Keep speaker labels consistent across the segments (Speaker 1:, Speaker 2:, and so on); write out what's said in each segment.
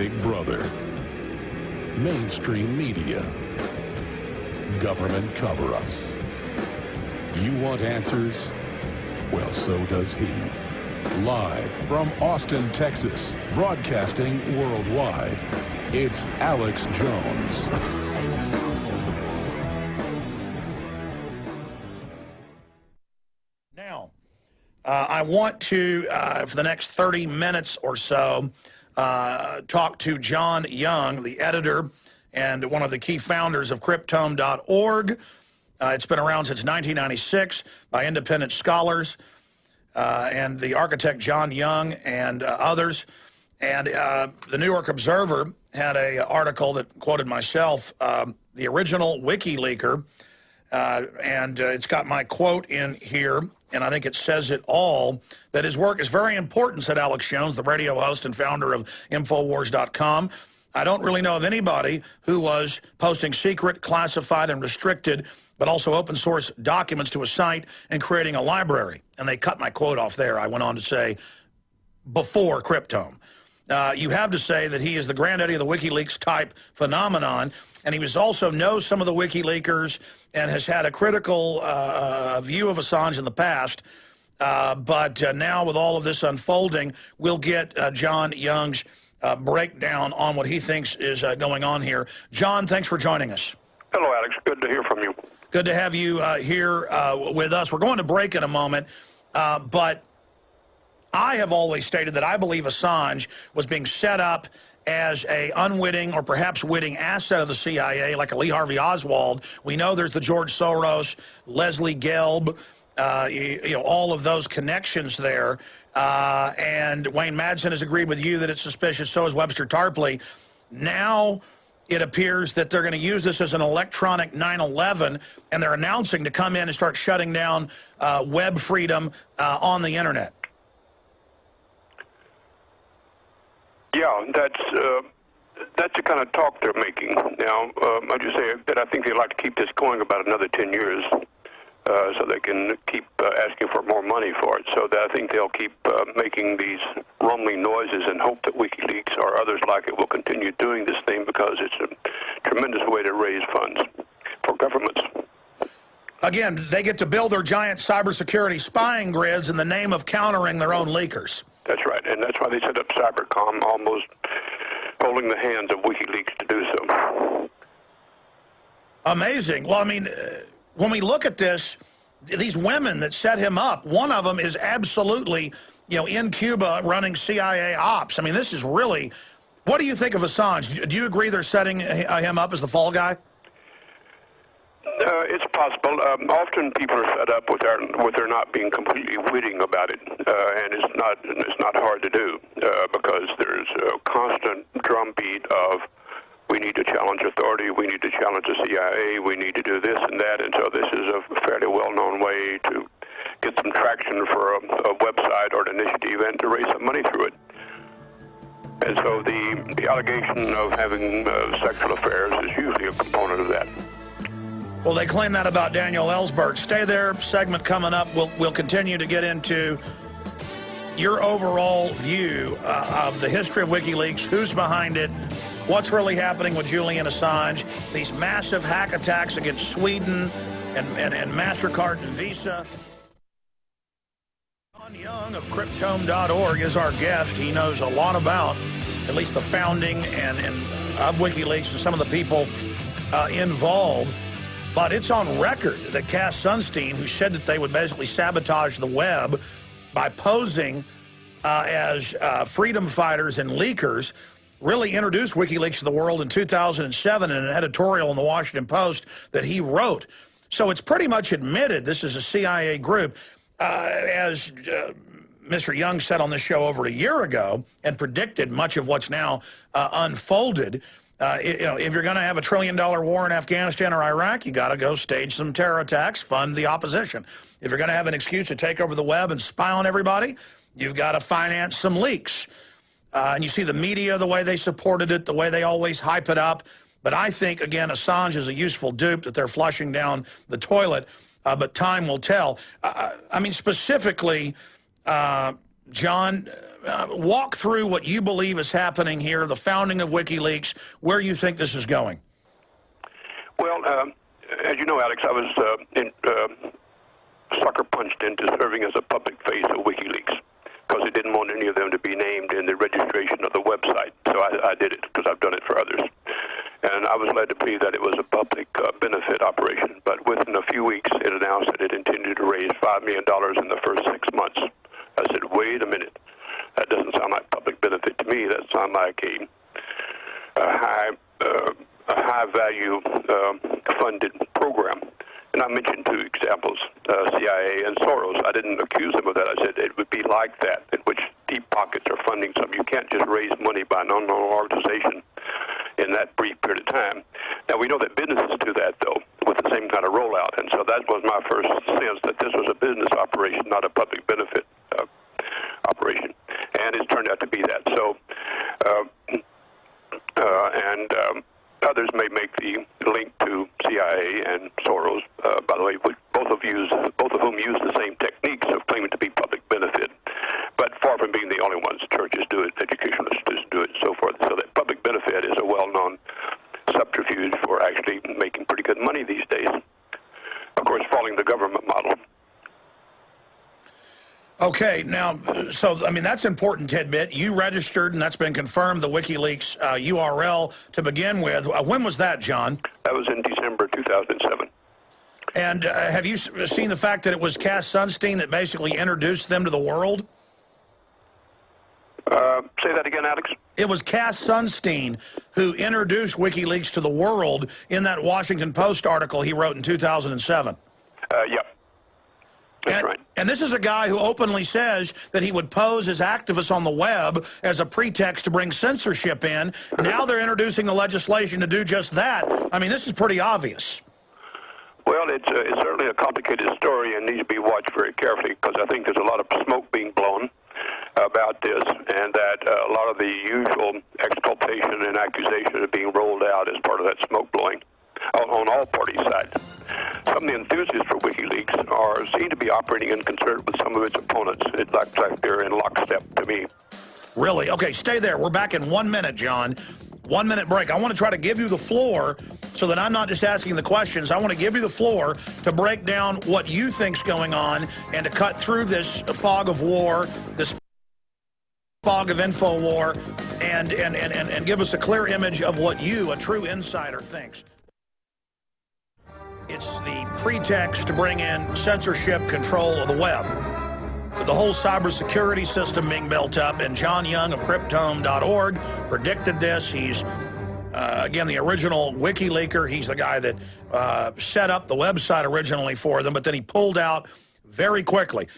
Speaker 1: Big Brother, mainstream media, government cover-ups. You want answers? Well, so does he. Live from Austin, Texas, broadcasting worldwide, it's Alex Jones.
Speaker 2: Now, I want to, for the next 30 minutes or so, talk to John Young, the editor and one of the key founders of Cryptome.org. It's been around since 1996 by independent scholars and the architect John Young and others. And the New York Observer had an article that quoted myself, the original WikiLeaker, and it's got my quote in here, and I think it says it all, that his work is very important, said Alex Jones, the radio host and founder of Infowars.com. I don't really know of anybody who was posting secret, classified, and restricted, but also open source documents to a site and creating a library. And they cut my quote off there. I went on to say, before Cryptome. You have to say that he is the granddaddy of the WikiLeaks type phenomenon, and he was also knows some of the WikiLeakers and has had a critical view of Assange in the past. But now with all of this unfolding, we'll get John Young's breakdown on what he thinks is going on here. John, thanks for joining us.
Speaker 3: Hello, Alex. Good to hear from you.
Speaker 2: Good to have you here with us. We're going to break in a moment, but I have always stated that I believe Assange was being set up as a unwitting or perhaps witting asset of the CIA, like a Lee Harvey Oswald. We know there's the George Soros, Leslie Gelb, you know, all of those connections there. And Wayne Madsen has agreed with you that it's suspicious. So has Webster Tarpley. Now it appears that they're going to use this as an electronic 9/11, and they're announcing to come in and start shutting down web freedom on the internet.
Speaker 3: Yeah, that's the kind of talk they're making. Now, I just say that I think they'd like to keep this going about another 10 years so they can keep asking for more money for it. So that I think they'll keep making these rumbling noises and hope that WikiLeaks or others like it will continue doing this thing because it's a tremendous way to raise funds for governments.
Speaker 2: Again, they get to build their giant cybersecurity spying grids in the name of countering their own leakers.
Speaker 3: That's right, and that's why they set up Cybercom, almost holding the hands of WikiLeaks to do so.
Speaker 2: Amazing. Well, I mean, when we look at this, these women that set him up, one of them is absolutely, you know, in Cuba running CIA ops. I mean, this is really, what do you think of Assange? Do you agree they're setting him up as the fall guy?
Speaker 3: It's possible. Often people are fed up with their not being completely witting about it, and it's not hard to do because there's a constant drumbeat of we need to challenge authority, we need to challenge the CIA, we need to do this and that, and so this is a fairly well-known way to get some traction for a website or an initiative and to raise some money through it. And so the allegation of having sexual affairs is usually a component of that.
Speaker 2: Well, they claim that about Daniel Ellsberg. Stay there. Segment coming up. We'll continue to get into your overall view of the history of WikiLeaks, who's behind it, what's really happening with Julian Assange, these massive hack attacks against Sweden and MasterCard and Visa. John Young of Cryptome.org is our guest. He knows a lot about at least the founding and of WikiLeaks and some of the people involved. But it's on record that Cass Sunstein, who said that they would basically sabotage the web by posing as freedom fighters and leakers, really introduced WikiLeaks to the world in 2007 in an editorial in the Washington Post that he wrote. So it's pretty much admitted this is a CIA group. As Mr. Young said on this show over a year ago and predicted much of what's now unfolded, you know, if you're going to have $1 trillion war in Afghanistan or Iraq, you got to go stage some terror attacks, fund the opposition. If you're going to have an excuse to take over the web and spy on everybody, you've got to finance some leaks. And you see the media, the way they supported it, the way they always hype it up. But I think, again, Assange is a useful dupe that they're flushing down the toilet, but time will tell. I mean, specifically, John, walk through what you believe is happening here, the founding of WikiLeaks, where you think this is going.
Speaker 3: Well, as you know, Alex, I was sucker punched into serving as a public face of WikiLeaks because they didn't want any of them to be named in the registration of the website. So I did it because I've done it for others. And I was led to believe that it was a public benefit operation. But within a few weeks, it announced that it intended to raise $5 million in the first 6 months. I said, wait a minute. That doesn't sound like public benefit to me. That sounds like a high-value funded program. And I mentioned two examples, CIA and Soros. I didn't accuse them of that. I said it would be like that, in which deep pockets are funding something. You can't just raise money by an unknown organization in that brief period of time. Now, we know that businesses do that, though, with the same kind of rollout. And so that was my first sense that this was a business operation, not a public benefit operation. And it's turned out to be that. So, others may make the link to CIA and Soros, by the way, both of whom use the same techniques of claiming to be public benefit, but far from being the only ones. Churches do it, educational institutions do it, and so forth. So that public benefit is a well-known subterfuge for actually making pretty good money these days. Of course, following the government model.
Speaker 2: Okay, now, so, I mean, that's an important tidbit. You registered, and that's been confirmed, the WikiLeaks URL to begin with. When was that, John?
Speaker 3: That was in December 2007.
Speaker 2: And have you seen the fact that it was Cass Sunstein that basically introduced them to the world?
Speaker 3: Say that again, Alex?
Speaker 2: It was Cass Sunstein who introduced WikiLeaks to the world in that Washington Post article he wrote in 2007.
Speaker 3: Yep. That's right.
Speaker 2: And this is a guy who openly says that he would pose as activists on the web as a pretext to bring censorship in. Now they're introducing the legislation to do just that. I mean, this is pretty obvious.
Speaker 3: Well, it's certainly a complicated story and needs to be watched very carefully because I think there's a lot of smoke being blown about this, and that a lot of the usual exculpation and accusation are being rolled out as part of that smoke blowing on all party sides. Some of the enthusiasts for WikiLeaks seem to be operating in concert with some of its opponents. It looks like they're in lockstep to me.
Speaker 2: Really? Okay, stay there. We're back in 1 minute, John. 1 minute break. I want to try to give you the floor so that I'm not just asking the questions. I want to give you the floor to break down what you think's going on and to cut through this fog of war, this fog of info war, and give us a clear image of what you, a true insider, thinks. It's the pretext to bring in censorship control of the web. With the whole cybersecurity system being built up, and John Young of Cryptome.org predicted this. He's, again, the original WikiLeaker. He's the guy that set up the website originally for them, but then he pulled out very quickly.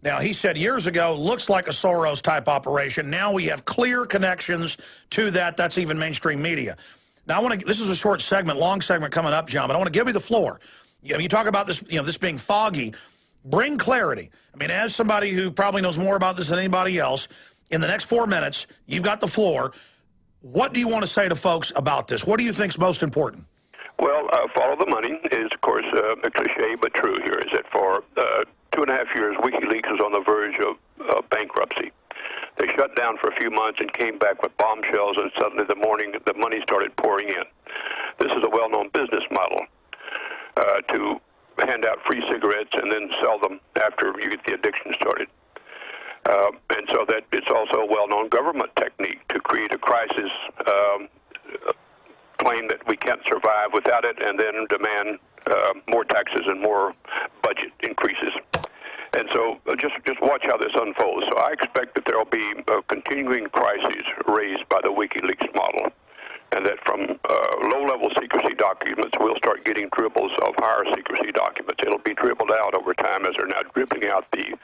Speaker 2: Now, he said years ago, looks like a Soros-type operation. Now we have clear connections to that. That's even mainstream media. Now, this is a short segment, long segment coming up, John, but I want to give you the floor. You talk about this, this being foggy. Bring clarity. I mean, as somebody who probably knows more about this than anybody else, in the next 4 minutes, you've got the floor. What do you want to say to folks about this? What do you think is most important?
Speaker 3: Well, follow the money is, of course, a cliche, but true here, is that for 2.5 years, WikiLeaks was on the verge of bankruptcy. They shut down for a few months and came back with bombshells, and suddenly the money started pouring in. This is a well-known business model to hand out free cigarettes and then sell them after you get the addiction started. And so that it's also a well-known government technique to create a crisis, claim that we can't survive without it, and then demand more taxes and more budget increases. And so just watch how this unfolds. So I expect that there will be continuing crises raised by the WikiLeaks model, and that from low-level secrecy documents, we'll start getting dribbles of higher secrecy documents. It'll be dribbled out over time as they're now dribbling out the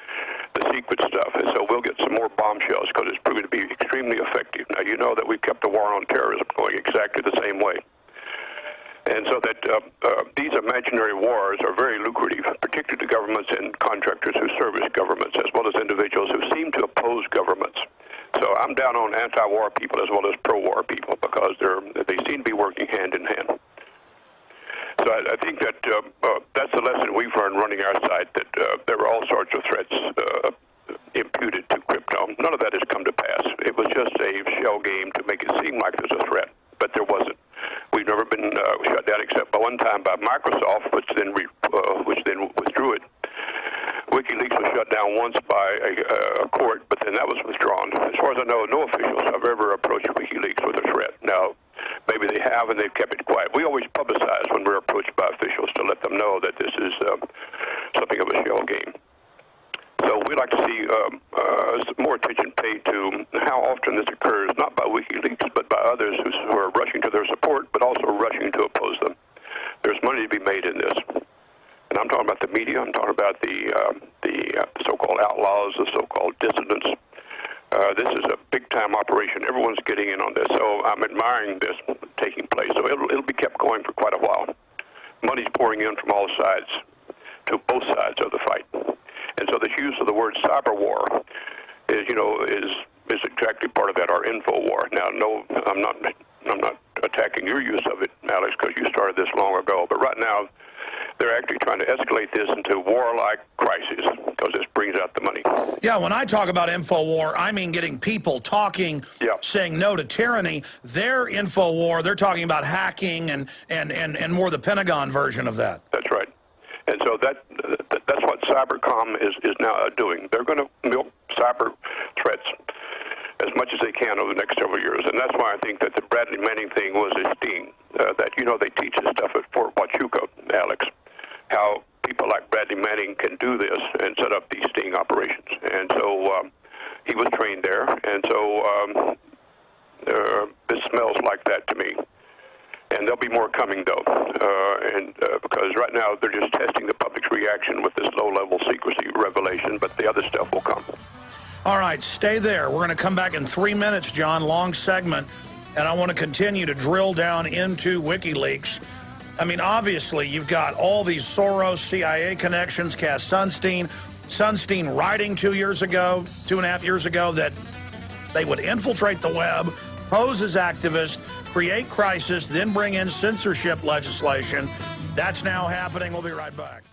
Speaker 3: secret stuff. And so we'll get some more bombshells because it's proven to be extremely effective. Now, you know that we've kept the war on terrorism going exactly the same way. And so that these imaginary wars are very lucrative, particularly to governments and contractors who service governments, as well as individuals who seem to oppose governments. So I'm down on anti-war people as well as pro-war people because they seem to be working hand in hand. So I think that that's the lesson we've learned running our site, that there are all sorts of threats imputed to crypto. None of that has come to pass. It was just a shell game to make it seem like there's a threat, but there wasn't. We've never been shut down except by one time by Microsoft, which then withdrew it. WikiLeaks was shut down once by a court, but then that was withdrawn. As far as I know, no officials have ever approached WikiLeaks with a threat. Now, maybe they have, and they've kept it quiet. We always publicize when we're approached by officials to let them know that this is something of a shell game. So we'd like to see more attention paid to how often this occurs, not by WikiLeaks, but by others who are rushing to their support, but also rushing to oppose them. There's money to be made in this. And I'm talking about the media. I'm talking about the so-called outlaws, the so-called dissidents. This is a big-time operation. Everyone's getting in on this. So I'm admiring this taking place. So it'll be kept going for quite a while. Money's pouring in from all sides to both sides of the fight. And so the use of the word cyber war is exactly part of that, our info war. Now, no, I'm not attacking your use of it, Alex, because you started this long ago. But right now, they're actually trying to escalate this into warlike crisis because this brings out the money.
Speaker 2: Yeah, when I talk about info war, I mean getting people talking, saying no to tyranny. Their info war, they're talking about hacking and more the Pentagon version of that.
Speaker 3: That's right. And so that's what Cybercom is now doing. They're going to milk cyber threats as much as they can over the next several years. And that's why I think that the Bradley Manning thing was a sting. That, they teach this stuff at Fort Huachuca, Alex, how people like Bradley Manning can do this and set up these sting operations. And so he was trained there. And so this smells like that to me. And there'll be more coming, though, because right now they're just testing the public's reaction with this low-level secrecy revelation, but the other stuff will come.
Speaker 2: All right, stay there. We're going to come back in 3 minutes, John, long segment, and I want to continue to drill down into WikiLeaks. I mean, obviously, you've got all these Soros, CIA connections, Cass Sunstein writing 2.5 years ago, that they would infiltrate the web, pose as activists, create crisis, then bring in censorship legislation. That's now happening. We'll be right back.